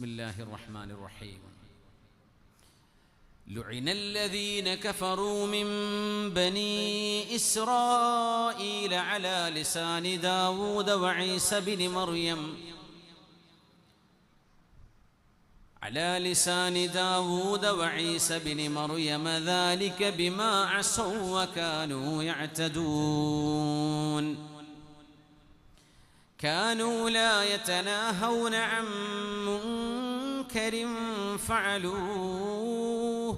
ബിസ്മില്ലാഹിർ റഹ്മാനിർ റഹീം. لعن الذين كفروا من بني إسرائيل على لسان داود وعيسى بن مريم ذلك بما عصوا وكانوا يعتدون كانوا لا يتناهون عن منكر فعلوه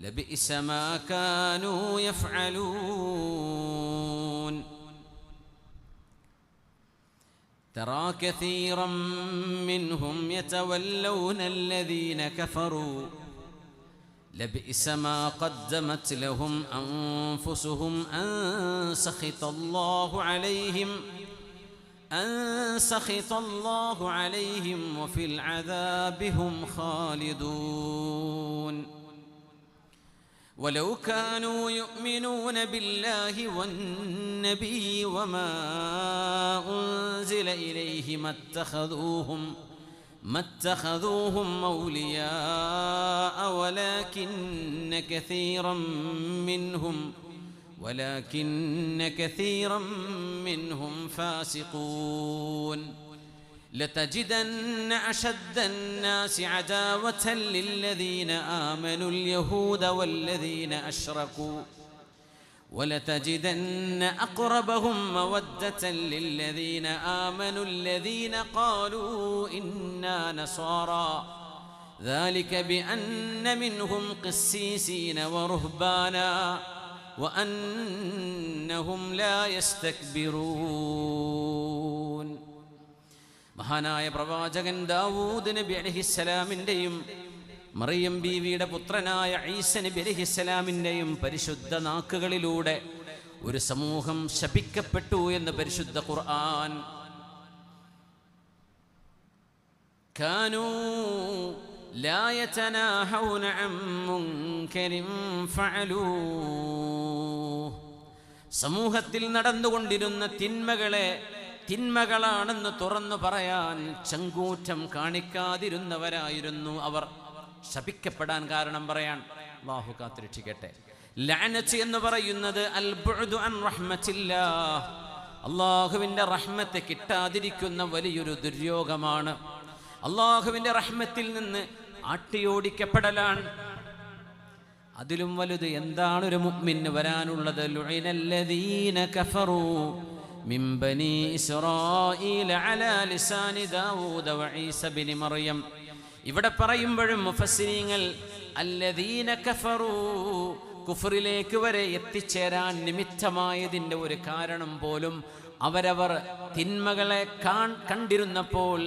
لبئس ما كانوا يفعلون ترى كثيرا منهم يتولون الذين كفروا لبئس ما قدمت لهم أنفسهم أن سخط الله عليهم وفي العذاب هم خالدون ولو كانوا يؤمنون بالله والنبي وما أنزل إليه ما اتخذوهم أولياء ولكن كثيرا منهم فاسقون لتجدن أشد الناس عداوة للذين آمنوا اليهود والذين أشركوا ولتجدن أقربهم مودة للذين آمنوا الذين قالوا إنا نصارى ذلك بأن منهم قسيسين ورهبانا وأنهم لا يستكبرون. മഹാനായ പ്രവാചകൻ ദാവൂദ് നബി അലൈഹിസ്സലാമിൻ്റെയും മറിയം ബീവിയുടെ പുത്രനായ ഈസ നബി അലൈഹിസ്സലാമിൻ്റെയും പരിശുദ്ധ നാക്കുകളിലൂടെ ഒരു സമൂഹം ശപിക്കപ്പെട്ടു എന്ന് പരിശുദ്ധ ഖുർആൻ. കാനൂ ലാ യതനാഹൗന അൻ മുൻകരിൻ ഫഅലൂഹ്. സമൂഹത്തിൽ നടന്നുകൊണ്ടിരുന്ന തിന്മകളാണെന്ന് തുറന്നു പറയാൻ ചങ്കൂറ്റം കാണിക്കാതിരുന്നവരായിരുന്നു അവർ. ശപിക്കപ്പെടാൻ കാരണം പറയാൻ അല്ലാഹു കാത്തുരക്ഷിക്കട്ടെ. ലഅനത്ത് എന്ന് പറയുന്നത് അൽ ബുഅദു അൻ റഹ്മത്തില്ലാഹ്, അല്ലാഹുവിൻ്റെ റഹ്മത്ത് കിട്ടാതിരിക്കുന്ന വലിയൊരു ദുര്യോഗമാണ്. അല്ലാഹുവിൻ്റെ റഹ്മത്തിൽ നിന്ന് ആട്ടിയോടിക്കപ്പെടലാണ്. അതിലും വലുത് എന്താണ് ഒരു മുഅ്മിന് വരാനുള്ളത്? ലുഇനല്ലദീന കഫറൂ മിൻ ബനി ഇസ്രായീല അലാ ലിസാനി ദാവൂദ വഈസ ബിനി മറിയം. ഇവിടെ പറയുമ്പോഴും മുഫസ്സിരീങ്ങൾ അല്ലദീന കഫറൂ, കുഫറിലേക്ക് വരെ എത്തിച്ചേരാൻ നിമിത്തമായതിൻ്റെ ഒരു കാരണം പോലും അവരവർ തിന്മകളെ കണ്ടിരുന്നപ്പോൾ,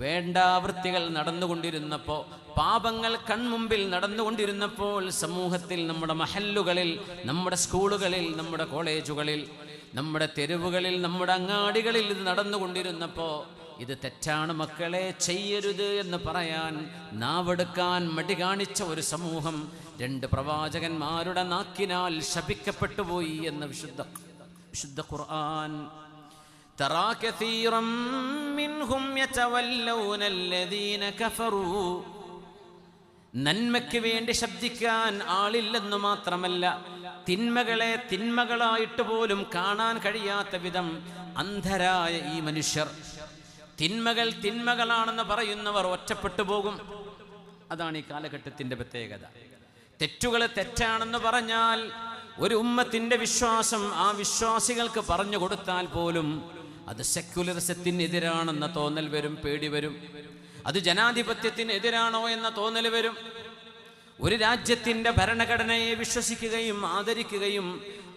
വേണ്ടാവൃത്തികൾ നടന്നുകൊണ്ടിരുന്നപ്പോൾ, പാപങ്ങൾ കൺമുമ്പിൽ നടന്നുകൊണ്ടിരുന്നപ്പോൾ, സമൂഹത്തിൽ, നമ്മുടെ മഹല്ലുകളിൽ, നമ്മുടെ സ്കൂളുകളിൽ, നമ്മുടെ കോളേജുകളിൽ, നമ്മുടെ തെരുവുകളിൽ, നമ്മുടെ അങ്ങാടികളിൽ ഇത് നടന്നുകൊണ്ടിരുന്നപ്പോൾ ഇത് തെറ്റാണ് മക്കളെ, ചെയ്യരുത് എന്ന് പറയാൻ നാവെടുക്കാൻ മടി കാണിച്ച ഒരു സമൂഹം രണ്ട് പ്രവാചകന്മാരുടെ നാക്കിനാൽ ശപിക്കപ്പെട്ടുപോയി എന്ന് വിശുദ്ധ ഖുർആൻ. തറാ കസീറൻ മിൻഹും യതവല്ലൗന അല്ലദീന കഫറൂ. നന്മയ്ക്ക് വേണ്ടി ശബ്ദിക്കാൻ ആളില്ലെന്ന് മാത്രമല്ല, തിന്മകളെ തിന്മകളായിട്ട് പോലും കാണാൻ കഴിയാത്ത വിധം അന്ധരായ ഈ മനുഷ്യർ, തിന്മകൾ തിന്മകളാണെന്ന് പറയുന്നവർ ഒറ്റപ്പെട്ടു പോകും. അതാണ് ഈ കാലഘട്ടത്തിൻ്റെ പ്രത്യേകത. തെറ്റുകൾ തെറ്റാണെന്ന് പറഞ്ഞാൽ ഒരു ഉമ്മത്തിൻ്റെ വിശ്വാസം ആ വിശ്വാസികൾക്ക് പറഞ്ഞു കൊടുത്താൽ പോലും അത് സെക്യുലറിസത്തിനെതിരാണെന്ന തോന്നൽ വരും, പേടി വരും. അത് ജനാധിപത്യത്തിനെതിരാണോ എന്ന തോന്നൽ വരും. ഒരു രാജ്യത്തിൻ്റെ ഭരണഘടനയെ വിശ്വസിക്കുകയും ആദരിക്കുകയും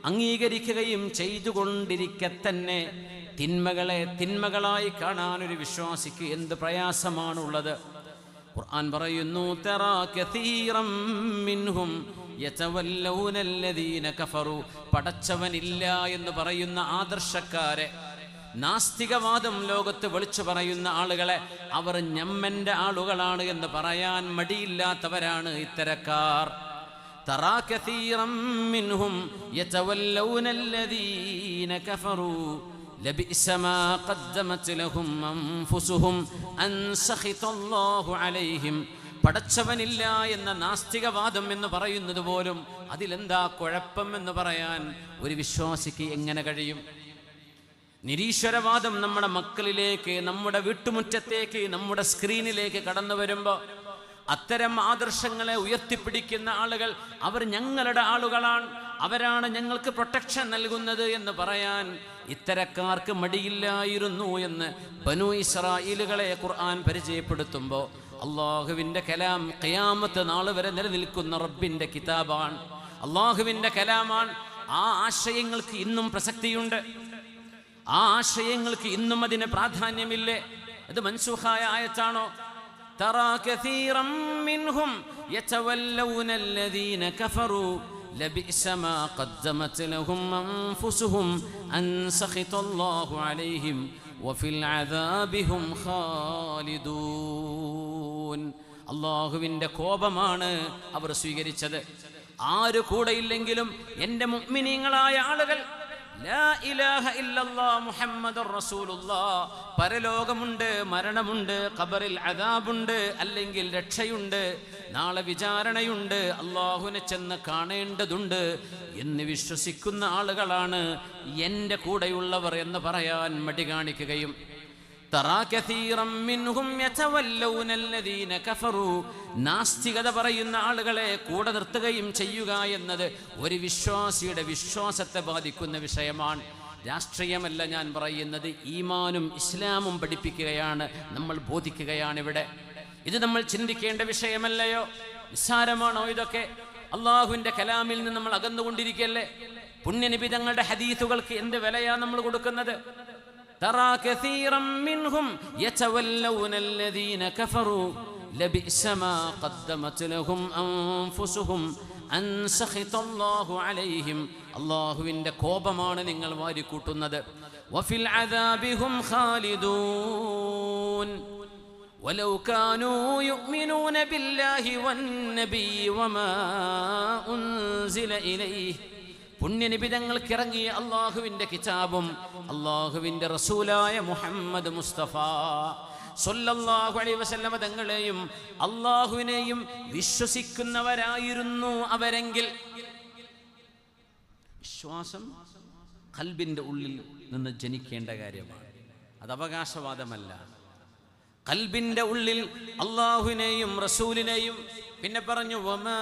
അംഗീകരിക്കുകയും ചെയ്തുകൊണ്ടിരിക്കെ തന്നെ തിന്മകളെ തിന്മകളായി കാണാൻ ഒരു വിശ്വാസിക്ക് എന്ത് പ്രയാസമാണുള്ളത്. ഖുർആൻ പറയുന്നു, തറാ കസീറൻ മിൻഹും യതവല്ലൗന അല്ലദീന കഫറു. പടച്ചവനില്ല എന്ന് പറയുന്ന ആദർശക്കാരെ, നാസ്തികവാദം ലോകത്ത് വിളിച്ചു പറയുന്ന ആളുകളെ, അവർ ഞമ്മൻ്റെ ആളുകളാണ് എന്ന് പറയാൻ മടിയില്ലാത്തവരാണ് ഇത്തരക്കാർ. തറാ കസീറൻ മിൻഹും യതവല്ലൗന അല്ലദീന കഫറു ലബിഅസ മാ ഖദ്ദമത് ലഹും അൻഫുസുഹും അൻ സഖിതല്ലാഹു അലൈഹിം. പടച്ചവനില്ല എന്ന നാസ്തികവാദം എന്ന് പറയുന്നത് പോലും അതിലെന്താ കുഴപ്പം എന്ന് പറയാൻ ഒരു വിശ്വാസിക്ക് എങ്ങനെ കഴിയും? നിരീശ്വരവാദം നമ്മുടെ മക്കളിലേക്ക്, നമ്മുടെ വീട്ടുമുറ്റത്തേക്ക്, നമ്മുടെ സ്ക്രീനിലേക്ക് കടന്നു വരുമ്പോൾ അത്തരം ആദർശങ്ങളെ ഉയർത്തിപ്പിടിക്കുന്ന ആളുകൾ അവർ ഞങ്ങളുടെ ആളുകളാണ്, അവരാണ് ഞങ്ങൾക്ക് പ്രൊട്ടക്ഷൻ നൽകുന്നത് എന്ന് പറയാൻ ഇത്തരക്കാർക്ക് മടിയില്ലായിരുന്നു എന്ന് ബനൂ ഇസ്രായേലുകളെ ഖുർആൻ പരിചയപ്പെടുത്തുമ്പോൾ അള്ളാഹുവിൻ്റെ കലാം ഖിയാമത്ത് നാൾ വരെ നിലനിൽക്കുന്ന റബ്ബിൻ്റെ കിതാബാണ്, അള്ളാഹുവിൻ്റെ കലാമാണ്. ആ ആശയങ്ങൾക്ക് ഇന്നും പ്രസക്തിയുണ്ട്, ആ ആശയങ്ങൾക്ക് ഇന്നും അതിന് പ്രാധാന്യമില്ലേ? അത് മൻസൂഖായ ആയത്താണോ? തറാ കസീറൻ മിൻഹും യതവല്ലൗന അല്ലദീന കഫറൂ ലബിഅസ മാ ഖദ്ദമത് ലഹും അൻഫുസുഹും അൻ സഖിതല്ലാഹു അലൈഹിം വഫിൽ അദാബി ഹും ഖാലിദൂൻ. അല്ലാഹുവിൻ്റെ കോപമാണ് അവർ സ്വീകരിച്ചത്. ആര് കൂടെയില്ലെങ്കിലും എൻ്റെ മുഅ്മിനീങ്ങളായ ആളുകൾ ലാ ഇലാഹ ഇല്ലല്ലാഹ് മുഹമ്മദുർ റസൂലുള്ളാഹ്, പരലോകമുണ്ട്, മരണമുണ്ട്, ഖബറിൽ അദാബുണ്ട്, അല്ലെങ്കിൽ രക്ഷയുണ്ട്, നാളെ വിചാരണയുണ്ട്, അള്ളാഹുവിനെ ചെന്ന് കാണേണ്ടതുണ്ട് എന്ന് വിശ്വസിക്കുന്ന ആളുകളാണ് എൻ്റെ കൂടെയുള്ളവർ എന്ന് പറയാൻ മടി കാണിക്കുകയും നാസ്തികത പറയുന്ന ആളുകളെ കൂടെ നിർത്തുകയും ചെയ്യുക എന്നത് ഒരു വിശ്വാസിയുടെ വിശ്വാസത്തെ ബാധിക്കുന്ന വിഷയമാണ്. രാഷ്ട്രീയമല്ല ഞാൻ പറയുന്നത്, ഈമാനും ഇസ്ലാമും പഠിപ്പിക്കുകയാണ്, നമ്മൾ ബോധിക്കുകയാണ് ഇവിടെ. ഇത് നമ്മൾ ചിന്തിക്കേണ്ട വിഷയമല്ലയോ? നിസ്സാരമാണോ ഇതൊക്കെ? അള്ളാഹുവിൻ്റെ കലാമിൽ നിന്ന് നമ്മൾ അകന്നുകൊണ്ടിരിക്കല്ലേ? പുണ്യനബി തങ്ങളുടെ ഹദീസുകൾക്ക് എന്ത് വിലയാണ് നമ്മൾ കൊടുക്കുന്നത്? ترى كثيرا منهم يتولون الذين كفروا لبئس ما قدمت لهم أنفسهم أن سخط الله عليهم. അല്ലാഹുവിൻ്റെ കോപമാണ് നിങ്ങൾ വാരിക്കൂട്ടുന്നത്. وفي العذاب هم خالدون ولو كانوا يؤمنون بالله والنبي وما أنزل إليه. പുണ്യനിബിതങ്ങൾക്ക് ഇറങ്ങിയ അള്ളാഹുവിൻ്റെ കിതാബും അള്ളാഹുവിൻ്റെ റസൂലായ മുഹമ്മദ് മുസ്തഫ സ്വല്ലല്ലാഹു അലൈഹി വസല്ലമ തങ്ങളെയും അള്ളാഹുവിനെയും വിശ്വസിക്കുന്നവരായിരുന്നു അവരെങ്കിൽ, വിശ്വാസം ഖൽബിൻ്റെ ഉള്ളിൽ നിന്ന് ജനിക്കേണ്ട കാര്യമാണ്, അത് അവകാശവാദമല്ല. ഖൽബിൻ്റെ ഉള്ളിൽ അള്ളാഹുവിനെയും റസൂലിനെയും, പിന്നെ പറഞ്ഞു വമാ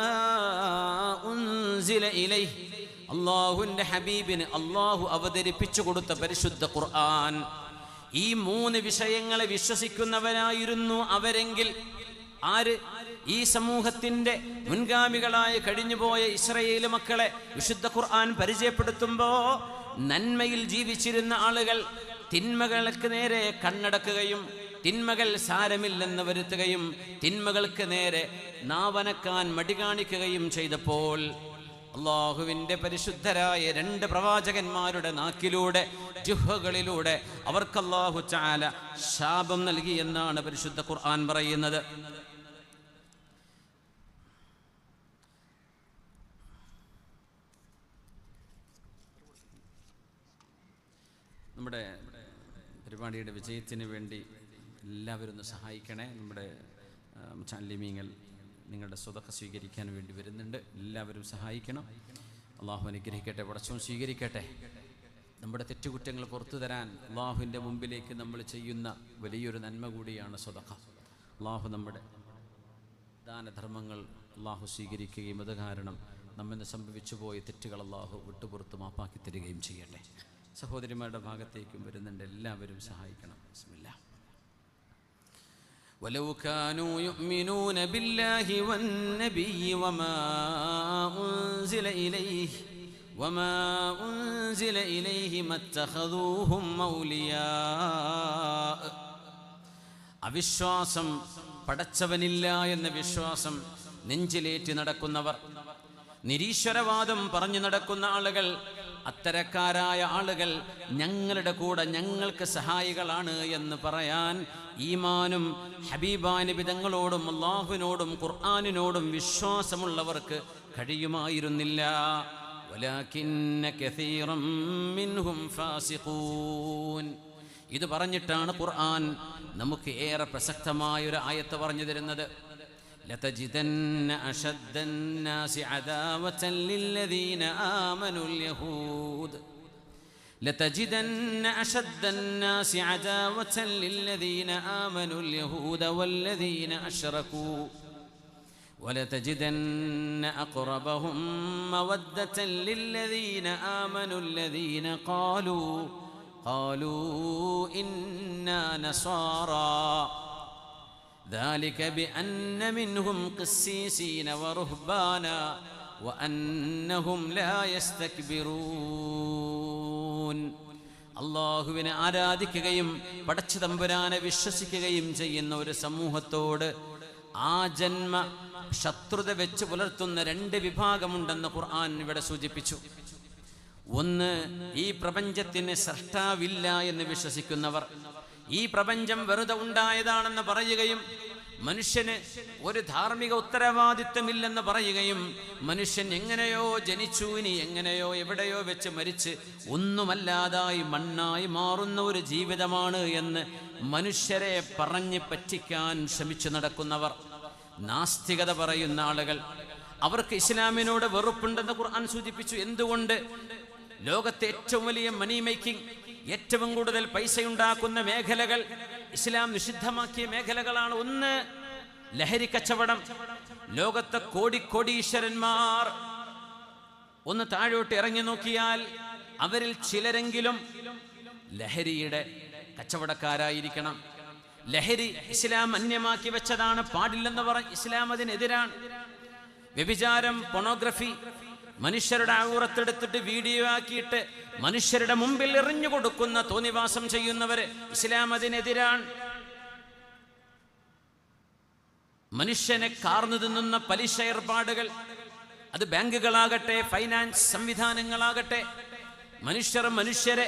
ഉൻസില ഇലൈഹി, അള്ളാഹുവിൻ്റെ ഹബീബിന് അള്ളാഹു അവതരിപ്പിച്ചു കൊടുത്ത പരിശുദ്ധ ഖുർആൻ, ഈ മൂന്ന് വിഷയങ്ങളെ വിശ്വസിക്കുന്നവരായിരുന്നു അവരെങ്കിൽ ആര്? ഈ സമൂഹത്തിൻ്റെ മുൻഗാമികളായ കഴിഞ്ഞുപോയ ഇസ്രായേൽ മക്കളെ വിശുദ്ധ ഖുർആൻ പരിചയപ്പെടുത്തുമ്പോൾ നന്മയിൽ ജീവിച്ചിരുന്ന ആളുകൾ തിന്മകൾക്ക് നേരെ കണ്ണടക്കുകയും തിന്മകൾ സാരമില്ലെന്ന് വരുത്തുകയും തിന്മകൾക്ക് നേരെ നാവനക്കാൻ മടി കാണിക്കുകയും ചെയ്തപ്പോൾ അള്ളാഹുവിൻ്റെ പരിശുദ്ധരായ രണ്ട് പ്രവാചകന്മാരുടെ നാക്കിലൂടെ, ജുഹകളിലൂടെ അവർക്ക് അല്ലാഹു തആല ശാപം നൽകി എന്നാണ് പരിശുദ്ധ ഖുർആൻ പറയുന്നത്. നമ്മുടെ പരിപാടിയുടെ വിജയത്തിന് വേണ്ടി എല്ലാവരും ഒന്ന് സഹായിക്കണേ. നമ്മുടെ മുതല്ലിമീങ്ങൾ നിങ്ങളുടെ സ്വതക്ക സ്വീകരിക്കാൻ വേണ്ടി വരുന്നുണ്ട്, എല്ലാവരും സഹായിക്കണം. അള്ളാഹു അനുഗ്രഹിക്കട്ടെ, പടച്ചവൻ സ്വീകരിക്കട്ടെ. നമ്മുടെ തെറ്റുകുറ്റങ്ങൾ പുറത്തു തരാൻ അള്ളാഹുവിൻ്റെ മുമ്പിലേക്ക് നമ്മൾ ചെയ്യുന്ന വലിയൊരു നന്മ കൂടിയാണ് സ്വതക്ക. അള്ളാഹു നമ്മുടെ ദാനധർമ്മങ്ങൾ അള്ളാഹു സ്വീകരിക്കുകയും അത് കാരണം നമ്മിന്ന് സംഭവിച്ചു പോയ തെറ്റുകൾ അള്ളാഹു വിട്ടുപുറത്ത് മാപ്പാക്കി തരികയും ചെയ്യട്ടെ. സഹോദരിമാരുടെ ഭാഗത്തേക്കും വരുന്നുണ്ട്, എല്ലാവരും സഹായിക്കണം. ബിസ്മില്ലാ. ولو كانوا يؤمنون بالله والنبي وما أنزل إليه ما اتخذوهم أولياء. അവിശ്വാസം, പടച്ചവനില്ല എന്ന വിശ്വാസം നെഞ്ചിലേറ്റി നടക്കുന്നവർ, നിരീശ്വരവാദം പറഞ്ഞു നടക്കുന്ന ആളുകൾ, അത്തരക്കാരായ ആളുകൾ ഞങ്ങളുടെ കൂടെ ഞങ്ങൾക്ക് സഹായികളാണ് എന്ന് പറയാൻ ഈമാനും ഹബീബായ നബി തങ്ങളോടും അല്ലാഹുവിനോടും ഖുർആനിനോടും വിശ്വാസമുള്ളവർക്ക് കഴിയുമായിരുന്നില്ല. വലാകിന്ന കസീറൻ മിൻഹും ഫാസിഖൂൻ. ഇത് പറഞ്ഞിട്ടാണ് ഖുർആൻ നമുക്ക് ഏറെ പ്രസക്തമായ ഒരു ആയത്ത് പറഞ്ഞു തരുന്നത്. ലതജിദന്ന അശദ്ദന്നാസി അദാവതൻ ലില്ലദീന ആമനുൽ യഹൂദ് لتجدن أشد الناس عداوة للذين آمنوا اليهود والذين أشركوا ولتجدن أقربهم مودة للذين آمنوا الذين قالوا إنا نصارى ذلك بأن منهم قسيسين ورهبانا وأنهم لا يستكبرون. അള്ളാഹുവിനെ ആരാധിക്കുകയും പടച്ച തമ്പുരാനെ വിശ്വസിക്കുകയും ചെയ്യുന്ന ഒരു സമൂഹത്തോട് ആ ജന്മ ശത്രുത വെച്ച് പുലർത്തുന്ന രണ്ട് വിഭാഗമുണ്ടെന്ന് ഖുർആൻ ഇവിടെ സൂചിപ്പിച്ചു. ഒന്ന്, ഈ പ്രപഞ്ചത്തിന് സൃഷ്ടാവില്ല എന്ന് വിശ്വസിക്കുന്നവർ, ഈ പ്രപഞ്ചം വെറുതെ ഉണ്ടായതാണെന്ന് പറയുകയും മനുഷ്യന് ഒരു ധാർമ്മിക ഉത്തരവാദിത്വമില്ലെന്ന് പറയുകയും മനുഷ്യൻ എങ്ങനെയോ ജനിച്ചു, ഇനി എങ്ങനെയോ എവിടെയോ വെച്ച് മരിച്ച് ഒന്നുമല്ലാതായി മണ്ണായി മാറുന്ന ഒരു ജീവിതമാണ് എന്ന് മനുഷ്യരെ പറഞ്ഞ് പറ്റിക്കാൻ ശ്രമിച്ചു നടക്കുന്നവർ, നാസ്തികത പറയുന്ന ആളുകൾ, അവർക്ക് ഇസ്ലാമിനോട് വെറുപ്പുണ്ടെന്ന് ഖുർആൻ സൂചിപ്പിച്ചു. എന്തുകൊണ്ട്? ലോകത്തെ ഏറ്റവും വലിയ മണി മേക്കിംഗ്, ഏറ്റവും കൂടുതൽ പൈസയുണ്ടാക്കുന്ന മേഖലകൾ ഇസ്ലാം നിഷിദ്ധമാക്കിയ മേഖലകളാണ്. ഒന്ന്, ലഹരി കച്ചവടം. ലോകത്തെ കോടീശ്വരന്മാർ ഒന്ന് താഴോട്ട് ഇറങ്ങി നോക്കിയാൽ അവരിൽ ചിലരെങ്കിലും ലഹരിയുടെ കച്ചവടക്കാരായിരിക്കണം. ലഹരി ഇസ്ലാം അന്യമാക്കി വെച്ചതാണ്, പാടില്ലെന്ന് പറഞ്ഞ് ഇസ്ലാം അതിനെതിരാണ്. വ്യഭിചാരം, പൊണോഗ്രഫി, മനുഷ്യരുടെ ഔറത്തെടുത്തിട്ട് വീഡിയോ ആക്കിയിട്ട് മനുഷ്യരുടെ മുമ്പിൽ എറിഞ്ഞു കൊടുക്കുന്ന തോന്നിവാസം ചെയ്യുന്നവര്, ഇസ്ലാം അതിനെതിരാണ്. മനുഷ്യനെ കാർന്നു തിന്നുന്ന പലിശ ഏർപ്പാടുകൾ, അത് ബാങ്കുകളാകട്ടെ ഫൈനാൻസ് സംവിധാനങ്ങളാകട്ടെ, മനുഷ്യരെ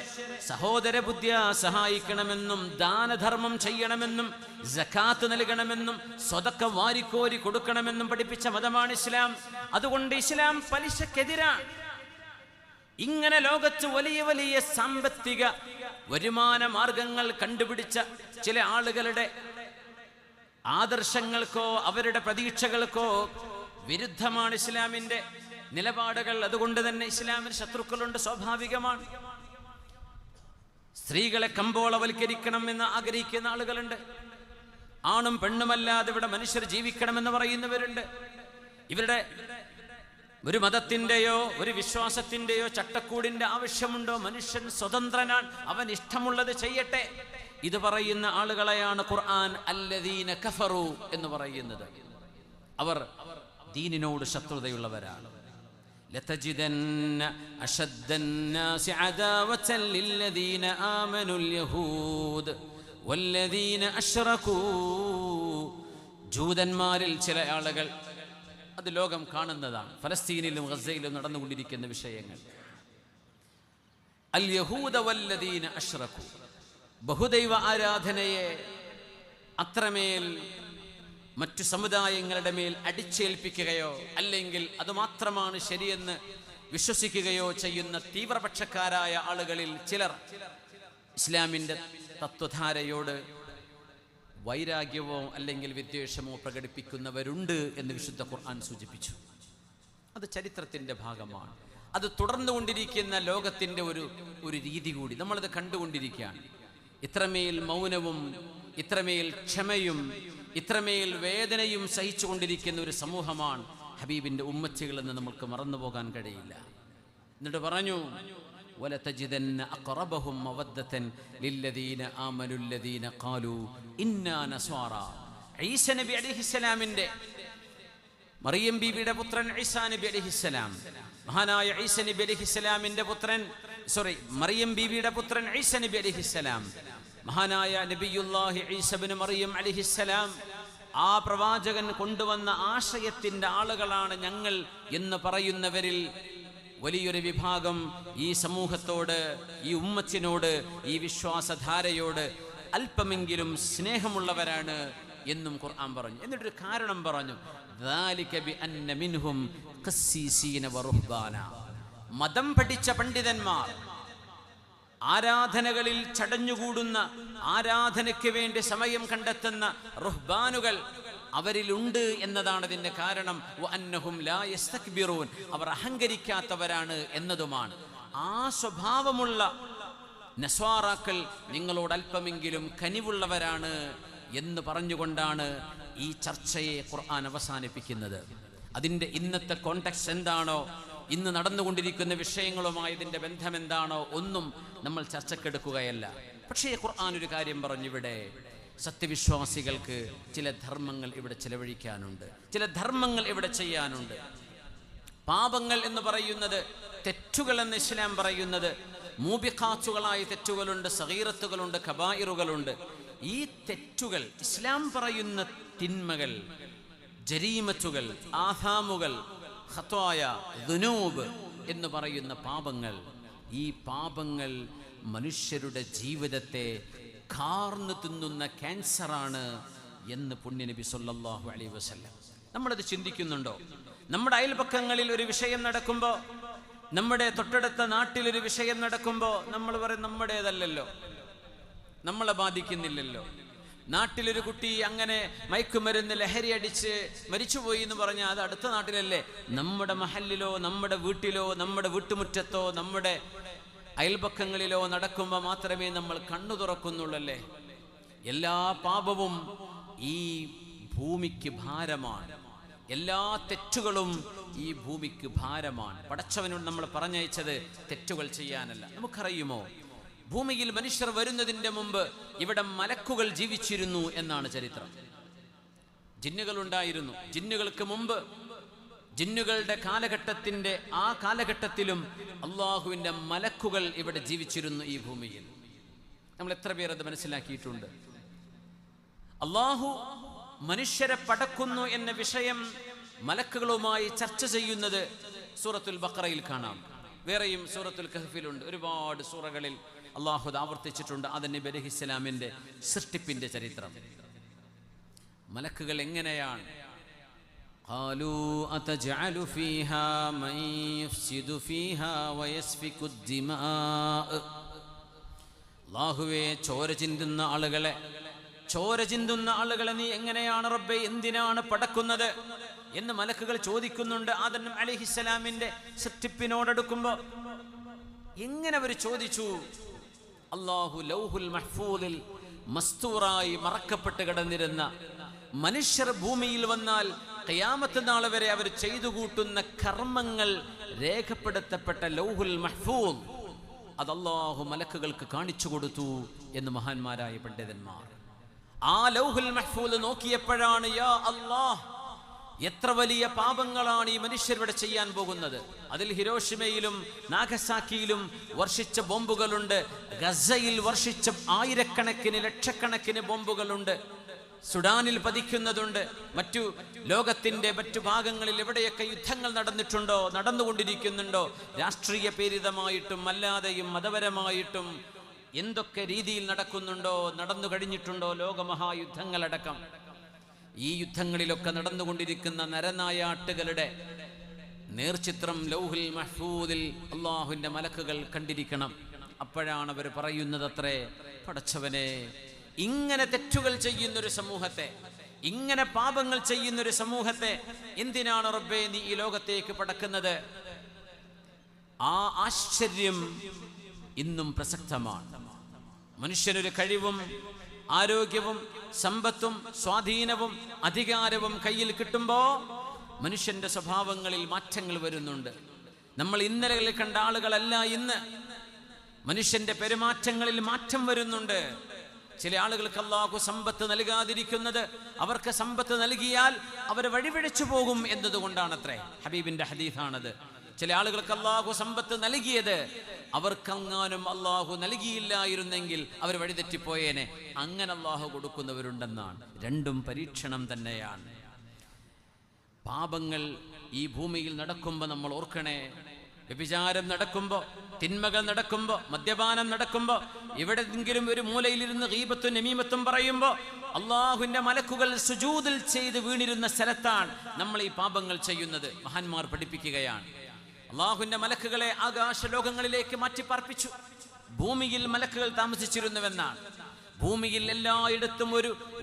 സഹോദര ബുദ്ധിയ സഹായിക്കണമെന്നും ദാനധർമ്മം ചെയ്യണമെന്നും സകാത്ത് നൽകണമെന്നും സ്വതക്ക വാരിക്കോരി കൊടുക്കണമെന്നും പഠിപ്പിച്ച മതമാണ് ഇസ്ലാം. അതുകൊണ്ട് ഇസ്ലാം പലിശക്കെതിരാണ്. ഇങ്ങനെ ലോകത്ത് വലിയ വലിയ സാമ്പത്തിക വരുമാന മാർഗങ്ങൾ കണ്ടുപിടിച്ച ചില ആളുകളുടെ ആദർശങ്ങൾക്കോ അവരുടെ പ്രതീക്ഷകൾക്കോ വിരുദ്ധമാണ് ഇസ്ലാമിന്റെ നിലപാടുകൾ. അതുകൊണ്ട് തന്നെ ഇസ്ലാമിന് ശത്രുക്കളുണ്ട്, സ്വാഭാവികമാണ്. സ്ത്രീകളെ കമ്പോളവൽക്കരിക്കണം എന്ന് ആഗ്രഹിക്കുന്ന ആളുകളുണ്ട്. ആണും പെണ്ണുമല്ലാതെ ഇവിടെ മനുഷ്യർ ജീവിക്കണമെന്ന് പറയുന്നവരുണ്ട്. ഇവരുടെ ഒരു മതത്തിന്റെയോ ഒരു വിശ്വാസത്തിന്റെയോ ചട്ടക്കൂടിന്റെ ആവശ്യമുണ്ടോ? മനുഷ്യൻ സ്വതന്ത്രനാണ്, അവൻ ഇഷ്ടമുള്ളത് ചെയ്യട്ടെ. ഇത് പറയുന്ന ആളുകളെയാണ് ഖുർആൻ അല്ലദീന കഫറു എന്ന് പറയുന്നത്. അവർ ദീനിനോട് ശത്രുതയുള്ളവരാണ്. ലതജിദന്ന അശദ്ദന്നാസി അദാവതൻ ലില്ലദീന ആമനുൽ യഹൂദ് വല്ലദീന അശ്റകൂ. ജൂതന്മാരിൽ ചില ആളുകൾ, അത് ലോകം കാണുന്നതാണ്, ഫലസ്തീനിലും ഗസയിലും നടന്നുകൊണ്ടിരിക്കുന്ന വിഷയങ്ങൾ. അൽ യഹൂദ വല്ലദീന അശ്റകൂ, ബഹുദൈവ ആരാധനയെ അത്രമേൽ മറ്റു സമുദായങ്ങളുടെ മേൽ അടിച്ചേൽപ്പിക്കുകയോ അല്ലെങ്കിൽ അതുമാത്രമാണ് ശരിയെന്ന് വിശ്വസിക്കുകയോ ചെയ്യുന്ന തീവ്രപക്ഷക്കാരായ ആളുകളിൽ ചിലർ ഇസ്ലാമിൻ്റെ തത്വധാരയോട് വൈരാഗ്യമോ അല്ലെങ്കിൽ വിദ്വേഷമോ പ്രകടിപ്പിക്കുന്നവരുണ്ട് എന്ന് വിശുദ്ധ ഖുർആൻ സൂചിപ്പിച്ചു. അത് ചരിത്രത്തിൻ്റെ ഭാഗമാണ്. അത് തുടർന്നുകൊണ്ടിരിക്കുന്ന ലോകത്തിൻ്റെ ഒരു രീതി കൂടി നമ്മളത് കണ്ടുകൊണ്ടിരിക്കുകയാണ്. ഇത്രമേൽ മൗനവും ഇത്രമേൽ ക്ഷമയും ഇത്രമേൽ വേദനയും സഹിച്ചുകൊണ്ടിരിക്കുന്ന ഒരു സമൂഹമാണ് ഹബീബിൻ്റെ ഉമ്മത്തികളെന്ന് നമുക്ക് മറന്നുപോകാൻ കഴിയില്ല. എന്നിട്ട് പറഞ്ഞു, വലതജിദന്ന അഖറബഹും മവദ്ദതൻ ലില്ലദീന ആമനുൽ ലദീന ഖാലൂ ഇന്നാ നസ്വാറ. ഈസ നബി അലൈഹിസ്സലാമിന്റെ, മറിയം ബീവിയുടെ പുത്രൻ ഈസാ നബി അലൈഹിസ്സലാം, മഹാനായ ഈസ നബി അലൈഹിസ്സലാമിന്റെ പുത്രൻ, മറിയം ബീവിയുടെ പുത്രൻ ഈസ നബി അലൈഹിസ്സലാം, മഹാനായ നബിയുല്ലാഹി ഈസ ഇബ്നു മറിയം അലൈഹിസ്സലാം, ആ പ്രവാചകൻ കൊണ്ടുവന്ന ആശയത്തിന്റെ ആളുകളാണ് ഞങ്ങൾ എന്ന് പറയുന്നവരിൽ വലിയൊരു വിഭാഗം ഈ സമൂഹത്തോട്, ഈ ഉമ്മത്തിനോട്, ഈ വിശ്വാസധാരയോട് അല്പമെങ്കിലും സ്നേഹമുള്ളവരാണ് എന്നും ഖുർആൻ പറഞ്ഞു. എന്നിട്ടൊരു കാരണം പറഞ്ഞു, ذَلِكَ بِأَنَّ مِنْهُمْ قِسِّيسِينَ وَرُهْبَانًا. മതം പഠിച്ച പണ്ഡിതന്മാർ, ആരാധനകളിൽ ചടഞ്ഞുകൂടുന്ന, ആരാധനയ്ക്ക് വേണ്ടി സമയം കണ്ടെത്തുന്ന റുഹ്ബാനുകൾ അവരിലുണ്ട് എന്നതാണ് ഇതിൻ്റെ കാരണം. വഅന്നഹും ലാ യസ്തക്ബിറൂൻ, അവർ അഹങ്കരിക്കാത്തവരാണ് എന്നതുമാണ്. ആ സ്വഭാവമുള്ള നസ്വാറാക്കൾ നിങ്ങളോട് അല്പമെങ്കിലും കനിവുള്ളവരാണ് എന്ന് പറഞ്ഞുകൊണ്ടാണ് ഈ ചർച്ചയെ ഖുർആൻ അവസാനിപ്പിക്കുന്നത്. അതിൻ്റെ ഇന്നത്തെ കോണ്ടെക്സ്റ്റ് എന്താണോ, ഇന്ന് നടന്നുകൊണ്ടിരിക്കുന്ന വിഷയങ്ങളുമായി ഇതിൻ്റെ ബന്ധം എന്താണോ ഒന്നും നമ്മൾ ചർച്ചക്കെടുക്കുകയല്ല. പക്ഷേ ഖുർആൻ ഒരു കാര്യം പറഞ്ഞിവിടെ, സത്യവിശ്വാസികൾക്ക് ചില ധർമ്മങ്ങൾ ഇവിടെ ചെലവഴിക്കാനുണ്ട്, ചില ധർമ്മങ്ങൾ ഇവിടെ ചെയ്യാനുണ്ട്. പാപങ്ങൾ എന്ന് പറയുന്നത്, തെറ്റുകൾ എന്ന് ഇസ്ലാം പറയുന്നത്, മൂബിഖാത്തുകളായ തെറ്റുകളുണ്ട്, സഗീറത്തുകളുണ്ട്, കബായിറുകളുണ്ട്. ഈ തെറ്റുകൾ, ഇസ്ലാം പറയുന്ന തിന്മകൾ, ജരീമത്തുകൾ, ആഥാമുകൾ, ഖത്വായ, ദുനൂബ് എന്ന് പറയുന്ന പാപങ്ങൾ, ഈ പാപങ്ങൾ മനുഷ്യരുടെ ജീവിതത്തെ കാർന്നു തിന്നുന്ന ക്യാൻസറാണ് എന്ന് പുണ്യനബി സല്ലല്ലാഹു അലൈഹി വസല്ലം. നമ്മളത് ചിന്തിക്കുന്നുണ്ടോ? നമ്മുടെ അയൽപക്കങ്ങളിൽ ഒരു വിഷയം നടക്കുമ്പോൾ, നമ്മുടെ തൊട്ടടുത്ത നാട്ടിലൊരു വിഷയം നടക്കുമ്പോൾ നമ്മൾ പറയും നമ്മുടേതല്ലല്ലോ, നമ്മളെ ബാധിക്കുന്നില്ലല്ലോ. നാട്ടിലൊരു കുട്ടി അങ്ങനെ മയക്കുമരുന്ന് ലഹരി അടിച്ച് മരിച്ചുപോയി എന്ന് പറഞ്ഞാൽ അത് അടുത്ത നാട്ടിലല്ലേ? നമ്മുടെ മഹല്ലിലോ, നമ്മുടെ വീട്ടിലോ, നമ്മുടെ വീട്ടുമുറ്റത്തോ, നമ്മുടെ അയൽപക്കങ്ങളിലോ നടക്കുമ്പോൾ മാത്രമേ നമ്മൾ കണ്ണു തുറക്കുന്നുള്ളല്ലേ. എല്ലാ പാപവും ഈ ഭൂമിക്ക് ഭാരമാണ്, എല്ലാ തെറ്റുകളും ഈ ഭൂമിക്ക് ഭാരമാണ്. പടച്ചവനോട് നമ്മൾ പറഞ്ഞയച്ചത് തെറ്റുകൾ ചെയ്യാനല്ല. നമുക്കറിയുമോ, ഭൂമിയിൽ മനുഷ്യർ വരുന്നതിൻ്റെ മുമ്പ് ഇവിടെ മലക്കുകൾ ജീവിച്ചിരുന്നു എന്നാണ് ചരിത്രം. ജിന്നുകൾ ഉണ്ടായിരുന്നു. ജിന്നുകൾക്ക് മുമ്പ്, ജിന്നുകളുടെ കാലഘട്ടത്തിൻ്റെ ആ കാലഘട്ടത്തിലും അള്ളാഹുവിൻ്റെ മലക്കുകൾ ഇവിടെ ജീവിച്ചിരുന്നു ഈ ഭൂമിയിൽ. നമ്മൾ എത്ര പേർ അത് മനസ്സിലാക്കിയിട്ടുണ്ട്? അള്ളാഹു മനുഷ്യരെ പടക്കുന്നു എന്ന വിഷയം മലക്കുകളുമായി ചർച്ച ചെയ്യുന്നത് സൂറത്തുൽ ബഖറയിൽ കാണാം. വേറെയും സൂറത്തുൽ കഹ്ഫിലുണ്ട്. ഒരുപാട് സൂറകളിൽ അള്ളാഹു ആവർത്തിച്ചിട്ടുണ്ട് അത് നബി അലൈഹിസ്സലാമിൻ്റെ സൃഷ്ടിപ്പിൻ്റെ ചരിത്രം. മലക്കുകൾ എങ്ങനെയാണ്? ഖാലൂ അതജഅലു ഫീഹാ മൻ യുഫ്സിദു ഫീഹാ വയസ്ഫികു ദിമാ. അല്ലാഹുവേ, ചോര ചിന്തുന്ന ആളുകളെ നീ എങ്ങനെയാണ് റബ്ബേ, എന്തിനാണ് പടക്കുന്നത് എന്ന് മലക്കുകൾ ചോദിക്കുന്നുണ്ട്. ആദം അലൈഹിസ്സലാമിന്റെ സൃഷ്ടിപ്പിനോടടുക്കുമ്പോൾ എങ്ങനെ അവർ ചോദിച്ചു? അല്ലാഹു ലൗഹുൽ മഹ്ഫൂദിൽ മസ്തൂറായി മറക്കപ്പെട്ട് കിടന്നിരുന്ന മനുഷ്യർ ഭൂമിയിൽ വന്നാൽ ഖിയാമത്ത് നാൾ വരെ അവർ ചെയ്തു കൂട്ടുന്ന കർമ്മങ്ങൾ രേഖപ്പെടുത്തപ്പെട്ട ലൗഹുൽ മഹ്ഫൂദ് അത് അല്ലാഹു മലക്കുകൾക്ക് കാണിച്ചു കൊടുത്തു എന്ന് മഹാന്മാരായ പണ്ഡിതന്മാർ. ആ ലൗഹുൽ മഹ്ഫൂദ് നോക്കിയപ്പോഴാണ് യാ അല്ലാഹ്, എത്ര വലിയ പാപങ്ങളാണ് ഈ മനുഷ്യരിവിടെ ചെയ്യാൻ പോകുന്നത്. അതിൽ ഹിരോഷിമയിലും നാഗസാക്കിയിലും വർഷിച്ച ബോംബുകളുണ്ട്, ഗസയിൽ വർഷിച്ച ആയിരക്കണക്കിന് ലക്ഷക്കണക്കിന് ബോംബുകളുണ്ട്, സുഡാനിൽ പതിക്കുന്നതുണ്ട്, മറ്റു ലോകത്തിന്റെ മറ്റു ഭാഗങ്ങളിൽ എവിടെയൊക്കെ യുദ്ധങ്ങൾ നടന്നിട്ടുണ്ടോ, നടന്നുകൊണ്ടിരിക്കുന്നുണ്ടോ, രാഷ്ട്രീയ പ്രേരിതമായിട്ടും അല്ലാതെയും മതപരമായിട്ടും എന്തൊക്കെ രീതിയിൽ നടക്കുന്നുണ്ടോ, നടന്നു കഴിഞ്ഞിട്ടുണ്ടോ ലോകമഹായുദ്ധങ്ങളടക്കം. ഈ യുദ്ധങ്ങളിലൊക്കെ നടന്നുകൊണ്ടിരിക്കുന്ന നരനായാട്ടുകളുടെ നേർചിത്രം ലൗഹുൽ മഹ്ഫൂദിൽ അള്ളാഹുവിൻ്റെ മലക്കുകൾ കണ്ടിരിക്കണം. അപ്പോഴാണ് അവർ പറയുന്നത്, അത്രേ പടച്ചവനെ, ഇങ്ങനെ തെറ്റുകൾ ചെയ്യുന്നൊരു സമൂഹത്തെ, ഇങ്ങനെ പാപങ്ങൾ ചെയ്യുന്നൊരു സമൂഹത്തെ എന്തിനാണ് റബ്ബേ നീ ഈ ലോകത്തേക്ക് പടക്കുന്നത്? ആ ആശ്ചര്യം ഇന്നും പ്രസക്തമാണ്. മനുഷ്യനൊരു കഴിവും ആരോഗ്യവും സമ്പത്തും സ്വാധീനവും അധികാരവും കയ്യിൽ കിട്ടുമ്പോൾ മനുഷ്യന്റെ സ്വഭാവങ്ങളിൽ മാറ്റങ്ങൾ വരുന്നുണ്ട്. നമ്മൾ ഇന്നലകളിൽ കണ്ട ആളുകളല്ല ഇന്ന്. മനുഷ്യന്റെ പെരുമാറ്റങ്ങളിൽ മാറ്റം വരുന്നുണ്ട്. ചില ആളുകൾക്ക് അല്ലാഹു സമ്പത്ത് നൽകാതിരിക്കുന്നത്, അവർക്ക് സമ്പത്ത് നൽകിയാൽ അവർ വഴിപിഴച്ചു പോകും എന്നതുകൊണ്ടാണത്രേ. ഹബീബിന്റെ ഹദീസാണത്. ചില ആളുകൾക്ക് അല്ലാഹു സമ്പത്ത് നൽകിയത് അവർക്കങ്ങാനും അല്ലാഹു നൽകിയില്ലായിരുന്നെങ്കിൽ അവർ വഴിതെറ്റിപ്പോയേനെ. അങ്ങനെ അല്ലാഹു കൊടുക്കുന്നവരുണ്ടെന്നാണ്. രണ്ടും പരീക്ഷണം തന്നെയാണ്. പാപങ്ങൾ ഈ ഭൂമിയിൽ നടക്കുമ്പോൾ നമ്മൾ ഓർക്കണേ, വ്യഭിചാരം നടക്കുമ്പോൾ, തിന്മകൾ നടക്കുമ്പോൾ, മദ്യപാനം നടക്കുമ്പോൾ, എവിടെയെങ്കിലും ഒരു മൂലയിലിരുന്ന് ഗീബത്തും നമീമത്തും പറയുമ്പോൾ അള്ളാഹുവിന്റെ മലക്കുകൾ സുജൂദിൽ ചെയ്ത് വീണിരുന്ന സ്ഥലത്താണ് നമ്മൾ ഈ പാപങ്ങൾ ചെയ്യുന്നത്. മഹാന്മാർ പഠിപ്പിക്കുകയാണ്. അള്ളാഹുവിന്റെ മലക്കുകളെ ആകാശലോകങ്ങളിലേക്ക് മാറ്റിപ്പാർപ്പിച്ചു. ഭൂമിയിൽ മലക്കുകൾ താമസിച്ചിരുന്നുവെന്നാണ്. ഭൂമിയിൽ എല്ലായിടത്തും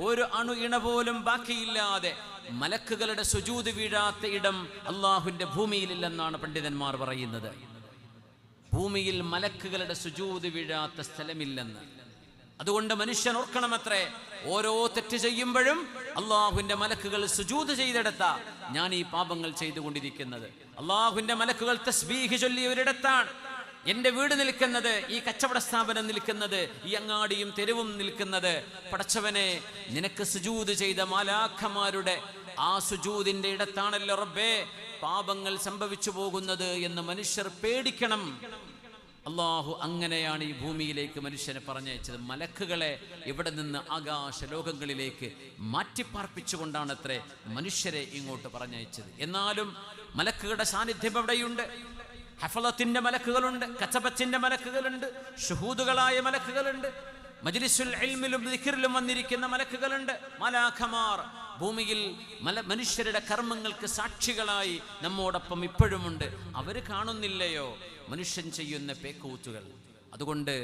ഒരു അണു ഇണ പോലും ബാക്കിയില്ലാതെ മലക്കുകളുടെ സുജൂദ് വീഴാത്ത ഇടം അള്ളാഹുവിന്റെ ഭൂമിയിലില്ലെന്നാണ് പണ്ഡിതന്മാർ പറയുന്നത്. ഭൂമിയിൽ മലക്കുകളുടെ സുജൂദ് വീഴാത്ത സ്ഥലമില്ലെന്ന്. അതുകൊണ്ട് മനുഷ്യൻ ഓർക്കണമത്രേ, ഓരോ തെറ്റ് ചെയ്യുമ്പോഴും അള്ളാഹുവിന്റെ മലക്കുകൾ സുജൂദ് ചെയ്തെടുത്ത ഞാൻ ഈ പാപങ്ങൾ ചെയ്തുകൊണ്ടിരിക്കുന്നത്. അള്ളാഹുവിന്റെ മലക്കുകൾ തസ്ബീഹ് ചൊല്ലിയവരിടത്താണ് എൻ്റെ വീട് നിൽക്കുന്നത്, ഈ കച്ചവട സ്ഥാപനം നിൽക്കുന്നത്, ഈ അങ്ങാടിയും തെരുവും നിൽക്കുന്നത്. പടച്ചവനെ, നിനക്ക് സുജൂദ് ചെയ്ത മാലാഖമാരുടെ ആ സുജൂദിന്റെ ഇടത്താണല്ലോ റബ്ബേ പാപങ്ങൾ സംഭവിച്ചു പോകുന്നത് എന്ന് മനുഷ്യർ പേടിക്കണം. അള്ളാഹു അങ്ങനെയാണ് ഈ ഭൂമിയിലേക്ക് മനുഷ്യനെ പറഞ്ഞയച്ചത്. മലക്കുകളെ ഇവിടെ നിന്ന് ആകാശ ലോകങ്ങളിലേക്ക് മാറ്റിപ്പാർപ്പിച്ചുകൊണ്ടാണ് അത്രേ മനുഷ്യരെ ഇങ്ങോട്ട് പറഞ്ഞയച്ചത്. എന്നാലും മലക്കുകളുടെ സാന്നിധ്യം എവിടെയുണ്ട്? ഹഫളത്തിന്റെ മലക്കുകളുണ്ട്, കച്ചബത്തിന്റെ മലക്കുകളുണ്ട്, ഷുഹൂദുകളായ മലക്കുകളുണ്ട്, മജ്ലിസുൽ ഇൽമിലും ദിക്റിലും വന്നിരിക്കുന്ന മലക്കുകളുണ്ട്. മലാഖമാർ ഭൂമിയിൽ മനുഷ്യരുടെ കർമ്മങ്ങൾക്ക് സാക്ഷികളായി നമ്മോടൊപ്പം ഇപ്പോഴുമുണ്ട്. അവർ കാണുന്നില്ലയോ മനുഷ്യൻ ചെയ്യുന്ന പേക്കൂത്തുകൾ? അതുകൊണ്ട്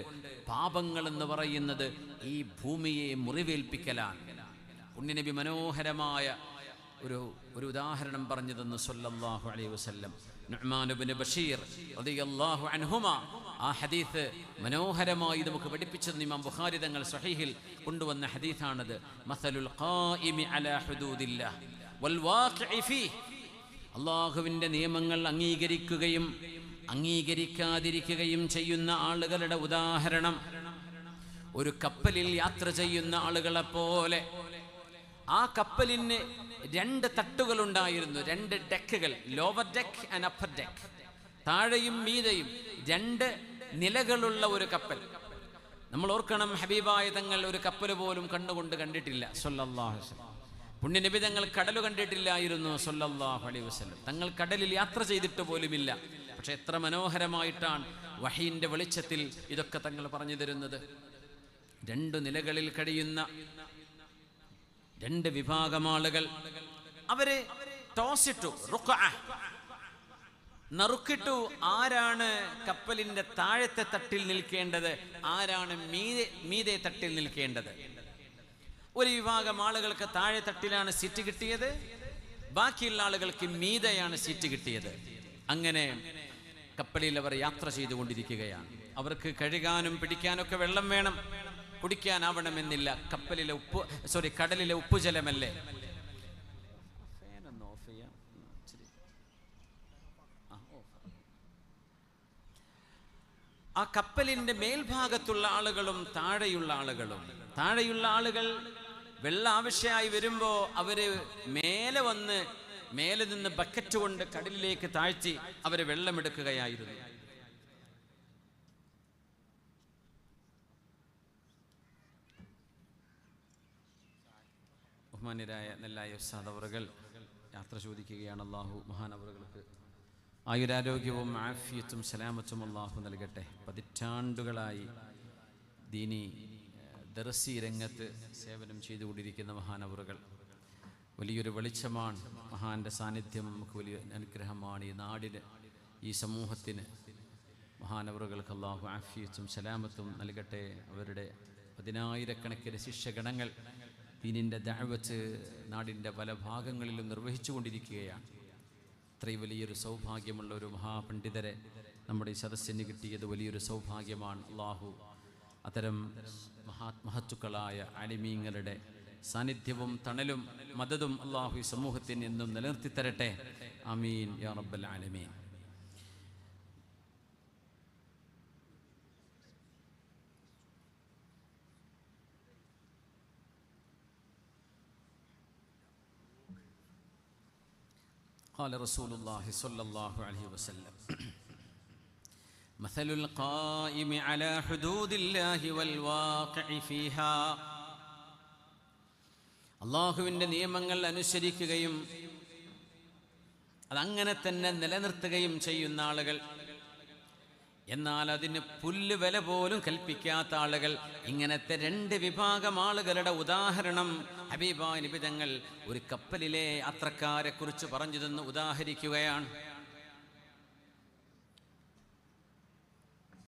പാപങ്ങൾ എന്ന് പറയുന്നത് ഈ ഭൂമിയെ മുറിവേൽപ്പിക്കലാണ്. പുണ്യനബി മനോഹരമായ ഒരു ഉദാഹരണം പറഞ്ഞു തന്നു സല്ലല്ലാഹു അലൈഹി വസല്ലം. നുഅ്മാൻ ഇബ്നു ബഷീർ റളിയല്ലാഹു അൻഹുമാ ആ ഹദീസ് മനോഹരമായി നമുക്ക് പഠിപ്പിച്ചു തന്നു. ഇമാം ബുഖാരി തങ്ങൾ സ്വഹീഹിൽ കൊണ്ടുവന്ന ഹദീസാണത്. മസലുൽ ഖായിമി അലാ ഹുദൂദില്ലാഹ് വൽ വാഖിഇ ഫീഹി, അല്ലാഹുവിൻ്റെ നിയമങ്ങൾ അംഗീകരിക്കുകയും അംഗീകരിക്കാതിരിക്കുകയും ചെയ്യുന്ന ആളുകളുടെ ഉദാഹരണം ഒരു കപ്പലിൽ യാത്ര ചെയ്യുന്ന ആളുകളെ പോലെ. ആ കപ്പലിന് 2 തട്ടുകളുണ്ടായിരുന്നു, 2 ഡെക്കുകൾ, lower deck and upper deck. താഴെയും മീതയും 2 നിലകളുള്ള ഒരു കപ്പൽ. നമ്മൾ ഓർക്കണം, ഹബീബായ തങ്ങൾ ഒരു കപ്പൽ പോലും കണ്ണുകൊണ്ട് കണ്ടിട്ടില്ല സല്ലല്ലാഹു അലൈഹി വസല്ലം. പുണ്യനബി തങ്ങൾ കടൽ കണ്ടിട്ടില്ലായിരുന്നു സല്ലല്ലാഹു അലൈഹി വസല്ലം. തങ്ങൾ കടലിൽ യാത്ര ചെയ്തിട്ട് പോലുമില്ല. പക്ഷെ എത്ര മനോഹരമായിട്ടാണ് വഹീന്റെ വെളിച്ചത്തിൽ ഇതൊക്കെ തങ്ങൾ പറഞ്ഞു തരുന്നത്. 2 നിലകളിൽ കഴിയുന്ന 2 വിഭാഗം ആളുകൾ. അവര് ടോസിട്ടു, നറുക്കിട്ടു. ആരാണ് കപ്പലിന്റെ താഴത്തെ തട്ടിൽ നിൽക്കേണ്ടത്, ആരാണ് മീതെ തട്ടിൽ നിൽക്കേണ്ടത്? ഒരു വിഭാഗം ആളുകൾക്ക് താഴെ തട്ടിലാണ് സീറ്റ് കിട്ടിയത്, ബാക്കിയുള്ള ആളുകൾക്ക് മീതെയാണ് സീറ്റ് കിട്ടിയത്. അങ്ങനെ കപ്പലിൽ അവർ യാത്ര ചെയ്തുകൊണ്ടിരിക്കുകയാണ്. അവർക്ക് കഴുകാനും പിടിക്കാനൊക്കെ വെള്ളം വേണം, കുടിക്കാനാവണമെന്നില്ല. കടലിലെ ഉപ്പുജലമല്ലേ. ആ കപ്പലിന്റെ മേൽഭാഗത്തുള്ള ആളുകളും താഴെയുള്ള ആളുകൾ വെള്ളം ആവശ്യമായി വരുമ്പോ അവര് മേലെ നിന്ന് ബക്കറ്റ് കൊണ്ട് കടലിലേക്ക് താഴ്ത്തി അവര് വെള്ളമെടുക്കുകയായിരുന്നു. ബഹുമാന്യരായ നെല്ലായ ഉസ്താദ് അവറുകൾ യാത്ര ചോദിക്കുകയാണ്. അള്ളാഹു മഹാനവറുകൾക്ക് ആയുരാരോഗ്യവും ആഫിയത്തും സലാമത്തും അള്ളാഹു നൽകട്ടെ. പതിറ്റാണ്ടുകളായി ദീനി ദർസി രംഗത്ത് സേവനം ചെയ്തുകൊണ്ടിരിക്കുന്ന മഹാനവറുകൾ വലിയൊരു വെളിച്ചമാണ്. മഹാന്റെ സാന്നിധ്യം നമുക്ക് വലിയ അനുഗ്രഹമാണ്. ഈ നാടിന്, ഈ സമൂഹത്തിന് മഹാനവറുകൾക്ക് അള്ളാഹു ആഫിയത്തും സലാമത്തും നൽകട്ടെ. അവരുടെ 10,000-കണക്കിന് ശിഷ്യഗണങ്ങൾ ദീനിൻ്റെ ദഅവത്ത് നാടിൻ്റെ പല ഭാഗങ്ങളിലും നിർവഹിച്ചു കൊണ്ടിരിക്കുകയാണ്. ഇത്രയും വലിയൊരു സൗഭാഗ്യമുള്ള ഒരു മഹാപണ്ഡിതരെ നമ്മുടെ ഈ സദസ്സിന് കിട്ടിയത് വലിയൊരു സൗഭാഗ്യമാണ്. അള്ളാഹു അത്തരം മഹത്തുക്കളായ ആലിമീങ്ങളുടെ സാന്നിധ്യവും തണലും മദതും അള്ളാഹു ഈ സമൂഹത്തിന് എന്നും നിലനിർത്തി തരട്ടെ. ആമീൻ യാ റബ്ബൽ ആലമീൻ. قال رسول الله صلى الله عليه وسلم مثل القائم على حدود الله والواقع فيها. അള്ളാഹുവിൻ്റെ നിയമങ്ങൾ അനുസരിക്കുകയും അതങ്ങനെ തന്നെ നിലനിർത്തുകയും ചെയ്യുന്ന ആളുകൾ, എന്നാൽ അതിന് പുല്ല് വില പോലും കൽപ്പിക്കാത്ത ആളുകൾ, ഇങ്ങനത്തെ 2 വിഭാഗം ആളുകളുടെ ഉദാഹരണം ഹബീബായ നബി തങ്ങൾ ഒരു കപ്പലിലെ യാത്രക്കാരെ കുറിച്ച് പറഞ്ഞു തന്ന് ഉദാഹരിക്കുകയാണ്.